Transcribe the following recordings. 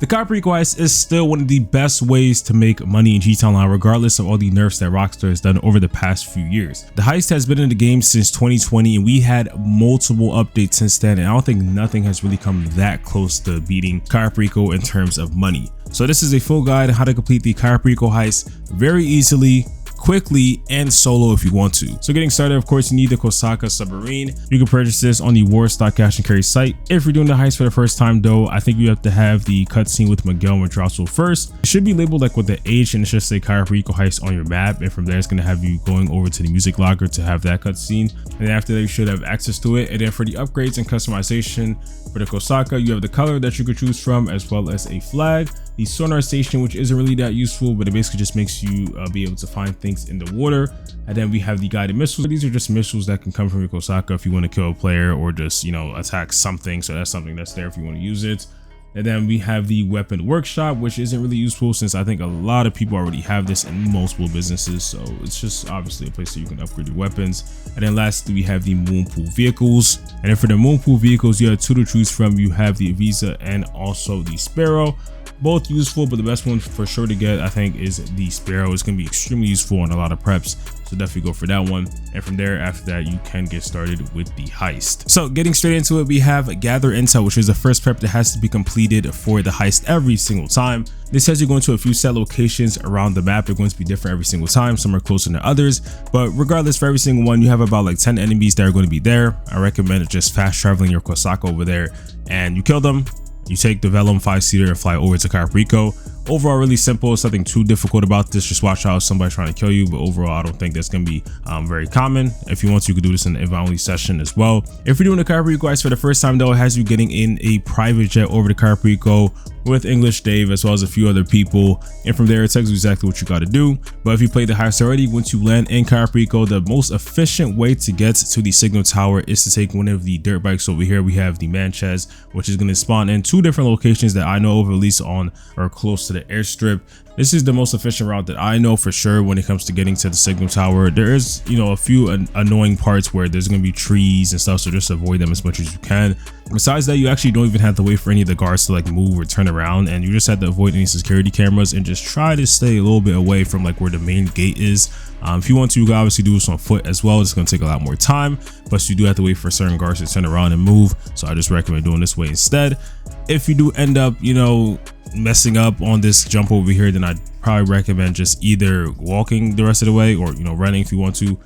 The CAYO Perico heist is still one of the best ways to make money in GTA Online, regardless of all the nerfs that Rockstar has done over the past few years. The heist has been in the game since 2020 and we had multiple updates since then, and I don't think nothing has really come that close to beating CAYO Perico in terms of money. So this is a full guide on how to complete the CAYO Perico heist very easily, quickly, and solo if you want to. So getting started, of course, you need the Kosatka submarine. You can purchase this on the War Stock Cash and Carry site. If you're doing the heist for the first time though, I think you have to have the cutscene with Miguel Madrazo first. It should be labeled like with the H and it should say CAYO Perico heist on your map, and from there it's going to have you going over to the music locker to have that cutscene, and after that you should have access to it. And then for the upgrades and customization for the Kosatka, you have the color that you could choose from, as well as a flag, the sonar station, which isn't really that useful, but it basically just makes you be able to find things in the water. And then we have the guided missiles. These are just missiles that can come from your Kosatka if you want to kill a player or just, you know, attack something. So that's something that's there if you want to use it. And then we have the weapon workshop, which isn't really useful since I think a lot of people already have this in multiple businesses. So it's just obviously a place that you can upgrade your weapons. And then lastly, we have the moonpool vehicles. And then for the moonpool vehicles, you have two to choose from. You have the Visa and also the Sparrow. Both useful, but the best one for sure to get, I think, is the Sparrow. It's going to be extremely useful on a lot of preps, so definitely go for that one. And from there, after that, you can get started with the heist. So getting straight into it, we have Gather Intel, which is the first prep that has to be completed for the heist every single time. This has you going to a few set locations around the map. They're going to be different every single time. Some are closer than others, but regardless, for every single one, you have about like 10 enemies that are going to be there. I recommend just fast traveling your Kosatka over there and you kill them. You take the Velum 5-seater and fly over to CAYO Perico. Overall, really simple. It's nothing too difficult about this. Just watch out if somebody's trying to kill you, but overall, I don't think that's going to be very common. If you want to, you can do this in the invite only session as well. If you're doing the CAYO Perico heist for the first time though, it has you getting in a private jet over to CAYO Perico with English Dave as well as a few other people, and from there it tells you exactly what you got to do. But if you played the heist already, once you land in CAYO Perico, the most efficient way to get to the signal tower is to take one of the dirt bikes. Over here we have the Manchez, which is going to spawn in two different locations that I know of, at least on or close to the airstrip. This is the most efficient route that I know for sure when it comes to getting to the signal tower. There is, you know, a few annoying parts where there's going to be trees and stuff, so just avoid them as much as you can. Besides that, you actually don't even have to wait for any of the guards to like move or turn around, and you just have to avoid any security cameras and just try to stay a little bit away from like where the main gate is. If you want to, you can obviously do this on foot as well. It's going to take a lot more time, plus you do have to wait for certain guards to turn around and move, so I just recommend doing this way instead. If you do end up, you know, messing up on this jump over here, then I'd probably recommend just either walking the rest of the way, or, you know, running if you want to,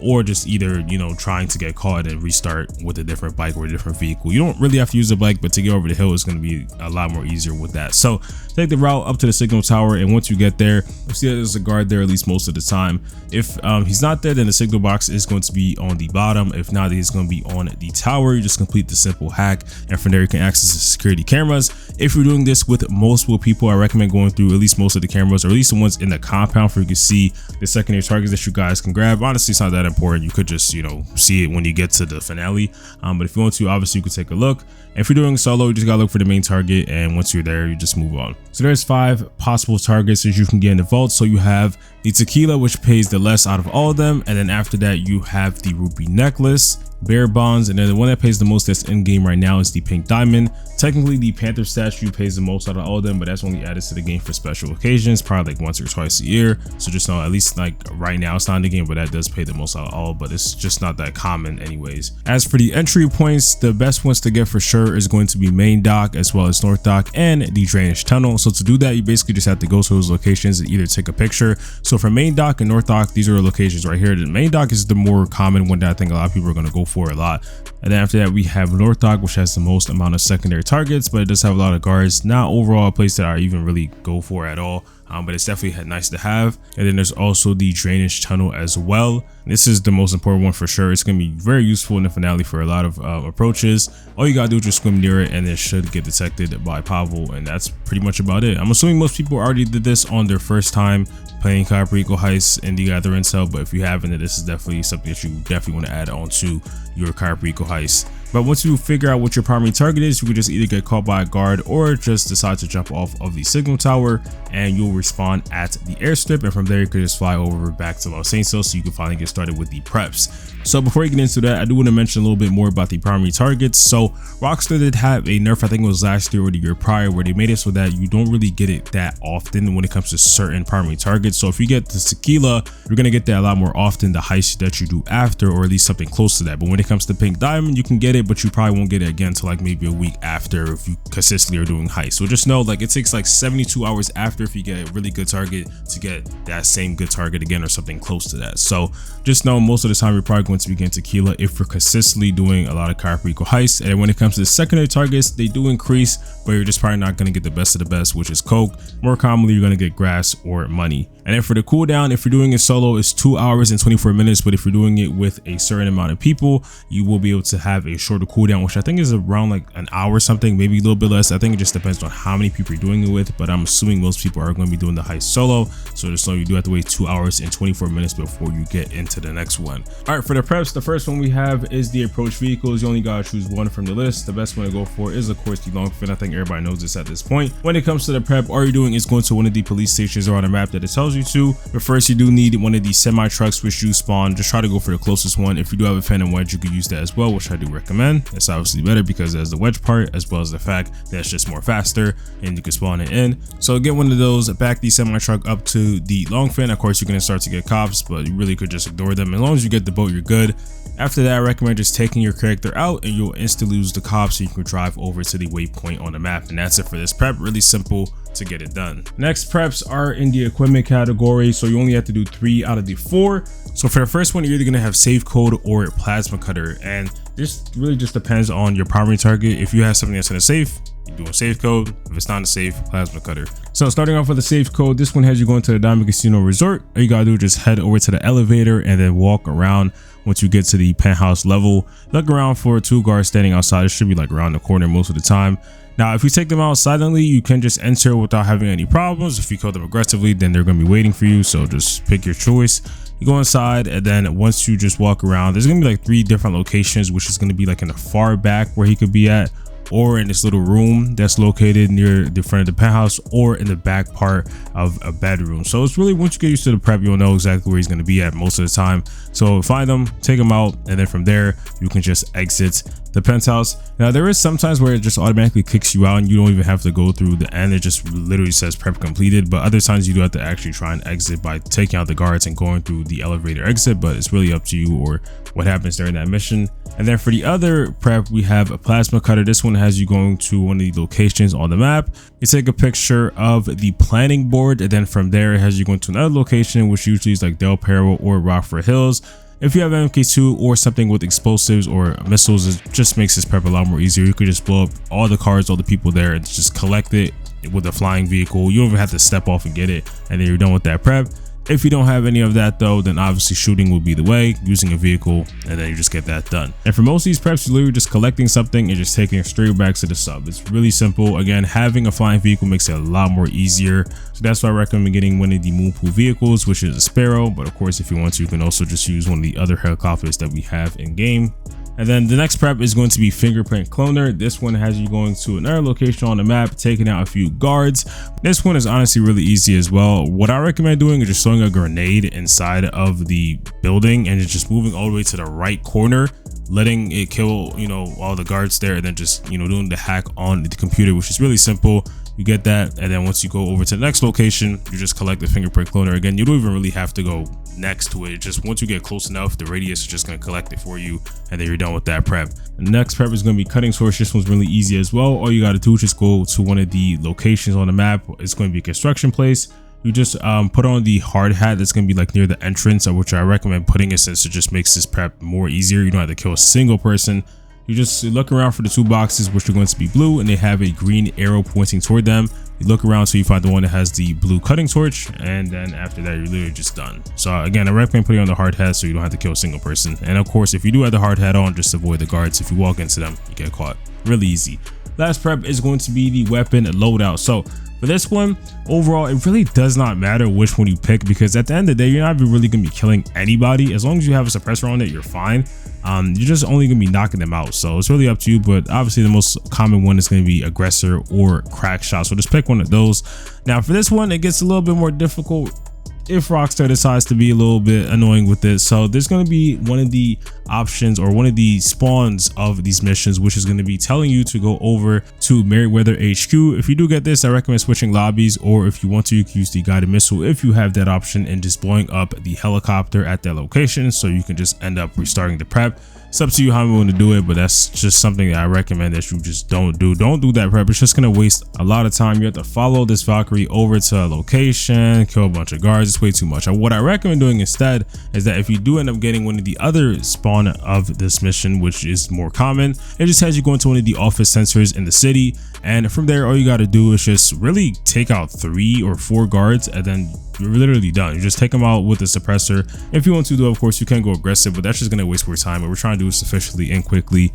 or just either, you know, trying to get caught and restart with a different bike or a different vehicle. You don't really have to use the bike, but to get over the hill is going to be a lot more easier with that. So take the route up to the signal tower, and once you get there, you'll see that there's a guard there at least most of the time. If he's not there, then the signal box is going to be on the bottom. If not, he's going to be on the tower. You just complete the simple hack, and from there you can access the security cameras. If you're doing this with multiple people, I recommend going through at least most of the cameras, or at least the ones in the compound, for you can see the secondary targets that you guys can grab. Honestly, it's not that important. You could just, you know, see it when you get to the finale, but if you want to, obviously you could take a look. And if you're doing solo, you just gotta look for the main target, and once you're there, you just move on. So there's 5 possible targets that you can get in the vault. So you have the tequila, which pays the less out of all of them, and then after that you have the rupee necklace, bear bonds, and then the one that pays the most that's in game right now is the pink diamond. Technically the panther statue pays the most out of all of them, but that's only added to the game for special occasions, probably like once or twice a year. So just know, at least like right now it's not in the game, but that does pay the most out of all, but it's just not that common anyways. As for the entry points, the best ones to get for sure is going to be main dock as well as north dock and the drainage tunnel. So to do that, you basically just have to go to those locations and either take a picture. So for main dock and north dock, these are the locations right here. The main dock is the more common one that I think a lot of people are going to go for a lot. And then after that, we have north dock, which has the most amount of secondary targets, but it does have a lot of guards. Not overall a place that I even really go for at all, but it's definitely nice to have. And then there's also the drainage tunnel as well. This is the most important one for sure. It's going to be very useful in the finale for a lot of approaches. All you gotta do is just swim near it, and it should get detected by Pavel, and that's pretty much about it. I'm assuming most people already did this on their first time playing CAYO Perico heist in the Gather Intel, but if you haven't, then this is definitely something that you definitely want to add on to your CAYO Perico heist. But once you figure out what your primary target is, you can just either get caught by a guard or just decide to jump off of the signal tower and you'll respawn at the airstrip, and from there you can just fly over back to Los Angeles so you can finally get started with the preps. So before you get into that, I do want to mention a little bit more about the primary targets. So Rockstar did have a nerf, I think it was last year or the year prior, where they made it so that you don't really get it that often when it comes to certain primary targets. So if you get the tequila, you're going to get that a lot more often the heist that you do after, or at least something close to that. But when it comes to pink diamond, you can get it, but you probably won't get it again until like maybe a week after if you consistently are doing heist. So just know, like, it takes like 72 hours after if you get a really good target to get that same good target again or something close to that. So just know most of the time you're probably going to be getting tequila if you're consistently doing a lot of CAYO Perico heists. And when it comes to the secondary targets, they do increase, but you're just probably not going to get the best of the best, which is coke. More commonly, you're going to get grass or money. And then for the cooldown, if you're doing it solo, it's 2 hours and 24 minutes. But if you're doing it with a certain amount of people, you will be able to have a shorter cooldown, which I think is around like an hour or something, maybe a little bit less. I think it just depends on how many people you're doing it with, but I'm assuming most people are going to be doing the heist solo. So just know you do have to wait 2 hours and 24 minutes before you get into the next one. All right, for the preps, the first one we have is the approach vehicles. You only got to choose one from the list. The best one to go for is, of course, the long fin. I think everybody knows this at this point. When it comes to the prep, all you're doing is going to one of the police stations or on a map that it tells you to. But first, you do need one of these semi trucks which you spawn. Just try to go for the closest one. If you do have a phantom wedge, you could use that as well, which I do recommend. It's obviously better because there's the wedge part, as well as the fact that it's just more faster and you can spawn it in. So get one of those, back the semi truck up to the long fin. Of course, you're going to start to get cops, but you really could just ignore them. As long as you get the boat, you're good. After that, I recommend just taking your character out and you'll instantly lose the cops, so you can drive over to the waypoint on the map. And that's it for this prep. Really simple to get it done. Next preps are in the equipment category, so you only have to do 3 out of the 4. So for the first one, you're either going to have safe code or plasma cutter, and this really just depends on your primary target. If you have something that's in a safe, you're doing safe code. If it's not a safe, plasma cutter. So starting off with the safe code, this one has you going to the Diamond Casino Resort. All you gotta do is just head over to the elevator and then walk around. Once you get to the penthouse level, look around for 2 guards standing outside. It should be like around the corner most of the time. Now, if you take them out silently, you can just enter without having any problems. If you kill them aggressively, then they're going to be waiting for you. So just pick your choice. You go inside, and then once you just walk around, there's going to be like 3 different locations, which is going to be like in the far back where he could be at, or in this little room that's located near the front of the penthouse, or in the back part of a bedroom. So it's really, once you get used to the prep, you'll know exactly where he's going to be at most of the time. So find them, take them out, and then from there you can just exit the penthouse. Now there is sometimes where it just automatically kicks you out and you don't even have to go through the end. It just literally says prep completed, but other times you do have to actually try and exit by taking out the guards and going through the elevator exit, but it's really up to you or what happens during that mission. And then for the other prep, we have a plasma cutter. This one has you going to one of the locations on the map. You take a picture of the planning board, and then from there it has you going to another location, which usually is like Del Perro or Rockford Hills. If you have MK2 or something with explosives or missiles, it just makes this prep a lot more easier. You could just blow up all the cars, all the people there, and just collect it with a flying vehicle. You don't even have to step off and get it, and then you're done with that prep. If you don't have any of that though, then obviously shooting will be the way, using a vehicle, and then you just get that done. And for most of these preps, you're literally just collecting something and just taking it straight back to the sub. It's really simple. Again, having a flying vehicle makes it a lot more easier. So that's why I recommend getting one of the moonpool vehicles, which is a Sparrow. But of course, if you want to, you can also just use one of the other helicopters that we have in game. And then the next prep is going to be Fingerprint Cloner. This one has you going to another location on the map, taking out a few guards. This one is honestly really easy as well. What I recommend doing is just throwing a grenade inside of the building and just moving all the way to the right corner, letting it kill, all the guards there, and then just, doing the hack on the computer, which is really simple. You get that, and then once you go over to the next location, you just collect the Fingerprint Cloner. Again, you don't even really have to go next to it. Just once you get close enough, the radius is just going to collect it for you, and then you're done with that prep. The next prep is going to be Cutting Source. This one's really easy as well. All you got to do is just go to one of the locations on the map. It's going to be a construction place. You just put on the hard hat that's going to be like near the entrance, which I recommend putting it since it just makes this prep more easier. You don't have to kill a single person. You just look around for the 2 boxes, which are going to be blue, and they have a green arrow pointing toward them. You look around till you find the one that has the blue cutting torch, and then after that, you're literally just done. So again, I recommend putting on the hard hat so you don't have to kill a single person. And of course, if you do have the hard hat on, just avoid the guards. If you walk into them, you get caught. Really easy. Last prep is going to be the weapon loadout. So For this one, overall, it really does not matter which one you pick, because at the end of the day, you're not really going to be killing anybody. As long as you have a suppressor on it, you're fine. You're just only going to be knocking them out. So it's really up to you, but obviously the most common one is going to be aggressor or crack shot. So just pick one of those. Now for this one, it gets a little bit more difficult if Rockstar decides to be a little bit annoying with it. So there's going to be one of the options or one of the spawns of these missions, which is going to be telling you to go over to Meriwether HQ. If you do get this, I recommend switching lobbies, or if you want to, you can use the guided missile if you have that option, and just blowing up the helicopter at that location, so you can just end up restarting the prep. It's up to you how you want to do it, but that's just something that I recommend that you just don't do. Don't do that prep. It's just going to waste a lot of time. You have to follow this Valkyrie over to a location, kill a bunch of guards. It's way too much. What I recommend doing instead is that if you do end up getting one of the other spawn of this mission, which is more common, it just has you go into one of the office sensors in the city, and from there all you got to do is just really take out 3 or 4 guards, and then you're literally done. You just take them out with the suppressor. If you want to, though, of course you can go aggressive, but that's just going to waste more time, and we're trying to do this efficiently and quickly.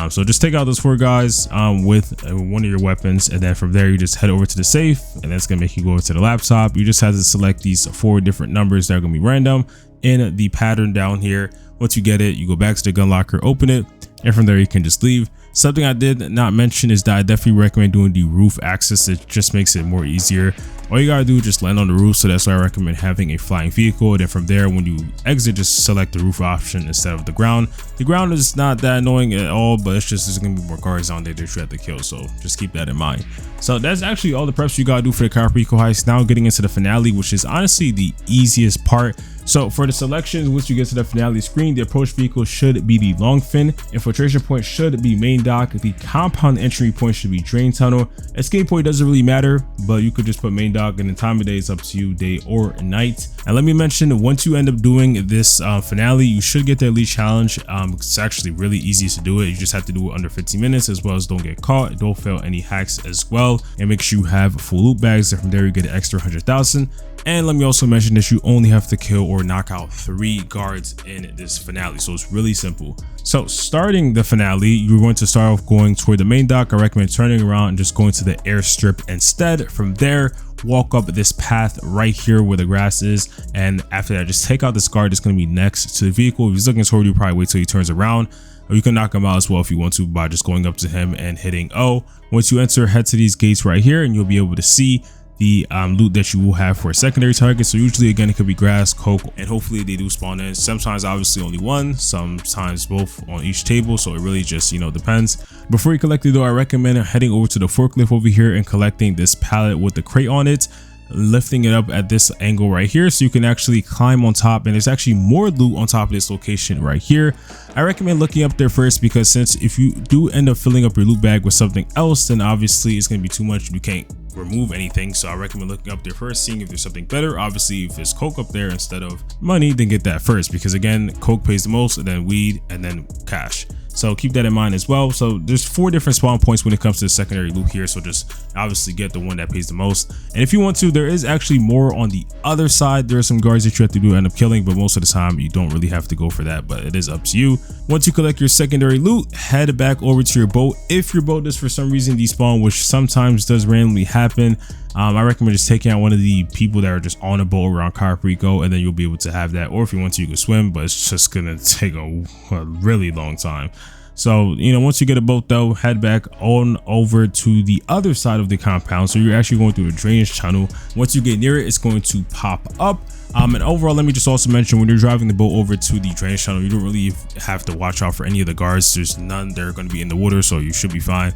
So just take out those 4 guys with one of your weapons, and then from there you just head over to the safe, and that's gonna make you go over to the laptop. You just have to select these 4 different numbers that are gonna be random in the pattern down here. Once you get it, you go back to the gun locker, open it, and from there you can just leave. Something I did not mention is that I definitely recommend doing the roof access. It just makes it more easier. All you gotta do is just land on the roof, so that's why I recommend having a flying vehicle. Then from there, when you exit, just select the roof option instead of the ground. The ground is not that annoying at all, but it's just there's gonna be more guards on there that you have to kill, so just keep that in mind. So that's actually all the preps you gotta do for the CAYO Perico heist. Now getting into the finale, which is honestly the easiest part. So for the selections, once you get to the finale screen, the approach vehicle should be the long fin, infiltration point should be main dock, the compound entry point should be drain tunnel, escape point doesn't really matter, but you could just put main dock, and the time of day is up to you, day or night. And let me mention, once you end up doing this finale, you should get the elite challenge. It's actually really easy to do it. You just have to do it under 15 minutes, as well as don't get caught, don't fail any hacks as well, and make sure you have full loot bags, and from there you get an extra 100,000. And let me also mention that you only have to kill or knock out 3 guards in this finale, so it's really simple. So starting the finale, you're going to start off going toward the main dock. I recommend turning around and just going to the airstrip instead. From there, walk up this path right here where the grass is, and after that, just take out this guard that's going to be next to the vehicle. If he's looking toward you, probably wait till he turns around, or you can knock him out as well if you want to by just going up to him and hitting O. Once you enter, head to these gates right here, and you'll be able to see the loot that you will have for a secondary target. So usually, again, it could be grass, coke, and hopefully they do spawn in. Sometimes obviously only one, sometimes both on each table, so it really just, you know, depends. Before you collect it though, I recommend heading over to the forklift over here and collecting this pallet with the crate on it, lifting it up at this angle right here, so you can actually climb on top, and there's actually more loot on top of this location right here. I recommend looking up there first, because since if you do end up filling up your loot bag with something else, then obviously it's going to be too much, you can't remove anything. So I recommend looking up there first, seeing if there's something better. Obviously, if there's coke up there instead of money, then get that first, because again, coke pays the most, and then weed, and then cash. So keep that in mind as well. So there's 4 different spawn points when it comes to the secondary loot here, so just obviously get the one that pays the most. And if you want to, there is actually more on the other side. There are some guards that you have to end up killing, but most of the time you don't really have to go for that, but it is up to you. Once you collect your secondary loot, head back over to your boat. If your boat does for some reason despawn, which sometimes does randomly happen, I recommend just taking out one of the people that are just on a boat around CAYO Perico, and then you'll be able to have that. Or if you want to, you can swim, but it's just gonna take a really long time. So, you know, once you get a boat though, head back on over to the other side of the compound. So you're actually going through a drainage tunnel. Once you get near it, it's going to pop up. And overall, let me just also mention, when you're driving the boat over to the drainage tunnel, you don't really have to watch out for any of the guards. There's none. They're going to be in the water, so you should be fine.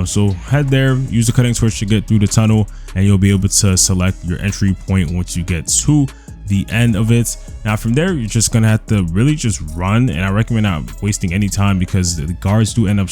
So head there, use the cutting torch to get through the tunnel, and you'll be able to select your entry point once you get to the end of it. Now from there, you're just gonna have to really just run, and I recommend not wasting any time, because the guards do end up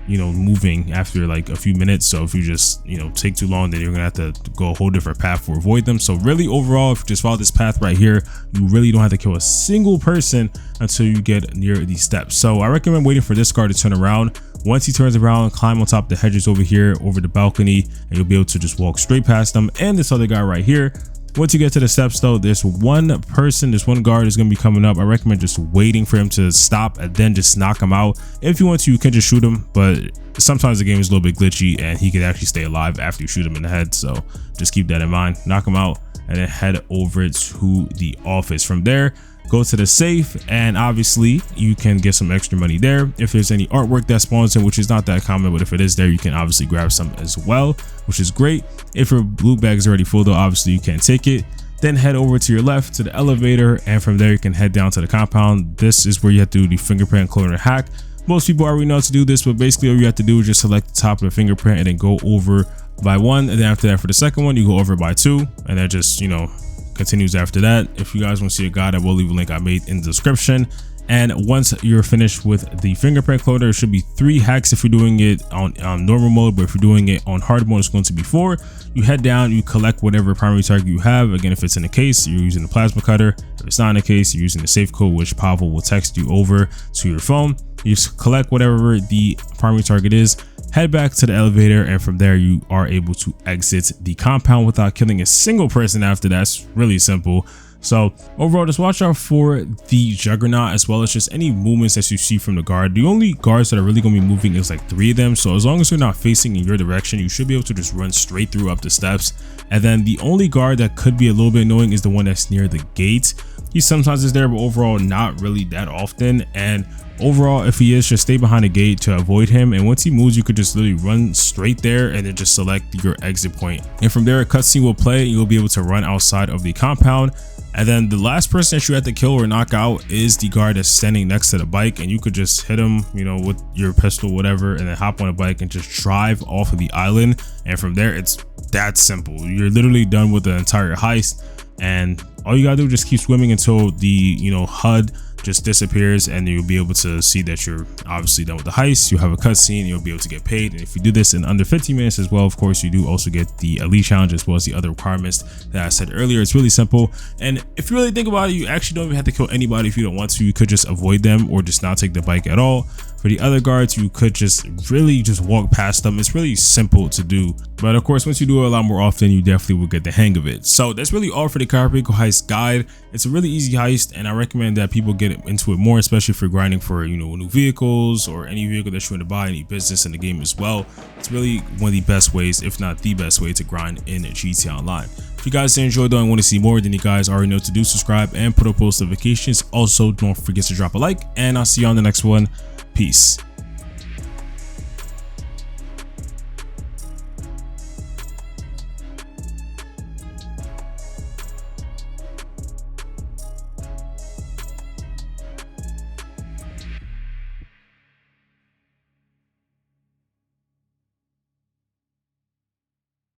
moving after like a few minutes. So if you just take too long, then you're gonna have to go a whole different path to avoid them. So really, overall, if you just follow this path right here, you really don't have to kill a single person until you get near these steps. So I recommend waiting for this guard to turn around. Once he turns around, climb on top of the hedges over here, over the balcony, and you'll be able to just walk straight past them and this other guy right here. Once you get to the steps though, there's one guard is going to be coming up. I recommend just waiting for him to stop and then just knock him out. If you want to, you can just shoot him, but sometimes the game is a little bit glitchy and he could actually stay alive after you shoot him in the head. So just keep that in mind. Knock him out and then head over to the office. From there, go to the safe, and obviously you can get some extra money there. If there's any artwork that spawns in, which is not that common, but if it is there, you can obviously grab some as well, which is great. If your loot bag is already full though, obviously you can't take it. Then head over to your left to the elevator, and from there you can head down to the compound. This is where you have to do the fingerprint cloner hack. Most people already know how to do this, but basically all you have to do is just select the top of the fingerprint and then go over by 1, and then after that for the second one you go over by 2, and then just, you know, continues after that. If you guys want to see a guide, I will leave a link I made in the description. And once you're finished with the fingerprint cloner, there should be 3 hacks if you're doing it on normal mode, but if you're doing it on hard mode, it's going to be 4. You head down, you collect whatever primary target you have. Again, if it's in a case, you're using the plasma cutter. If it's not in a case, you're using the safe code, which Pavel will text you over to your phone. You just collect whatever the primary target is, head back to the elevator, and from there you are able to exit the compound without killing a single person after. That's really simple. So overall, just watch out for the Juggernaut as well as just any movements that you see from the guard. The only guards that are really going to be moving is like 3 of them. So as long as they're not facing in your direction, you should be able to just run straight through up the steps. And then the only guard that could be a little bit annoying is the one that's near the gate. He sometimes is there, but overall not really that often. And overall, if he is, just stay behind the gate to avoid him, and once he moves you could just literally run straight there and then just select your exit point, and from there a cutscene will play and you'll be able to run outside of the compound. And then the last person that you have to kill or knock out is the guard that's standing next to the bike, and you could just hit him, you know, with your pistol, whatever, and then hop on a bike and just drive off of the island. And from there it's that simple. You're literally done with the entire heist, and all you gotta do is just keep swimming until the, you know, HUD just disappears, and you'll be able to see that you're obviously done with the heist. You have a cutscene, you'll be able to get paid, and if you do this in under 15 minutes as well, of course, you do also get the elite challenge as well as the other requirements that I said earlier. It's really simple, and if you really think about it, you actually don't even have to kill anybody if you don't want to. You could just avoid them or just not take the bike at all. For the other guards, you could just really just walk past them. It's really simple to do, but of course, once you do it a lot more often, you definitely will get the hang of it. So that's really all for the CAYO Perico Heist guide. It's a really easy heist, and I recommend that people get into it more, especially if you're grinding for, you know, new vehicles or any vehicle that you want to buy, any business in the game as well. It's really one of the best ways, if not the best way, to grind in GTA Online. If you guys enjoyed though and want to see more, then you guys already know what to do. Subscribe and put up post notifications. Also, don't forget to drop a like, and I'll see you on the next one. Peace.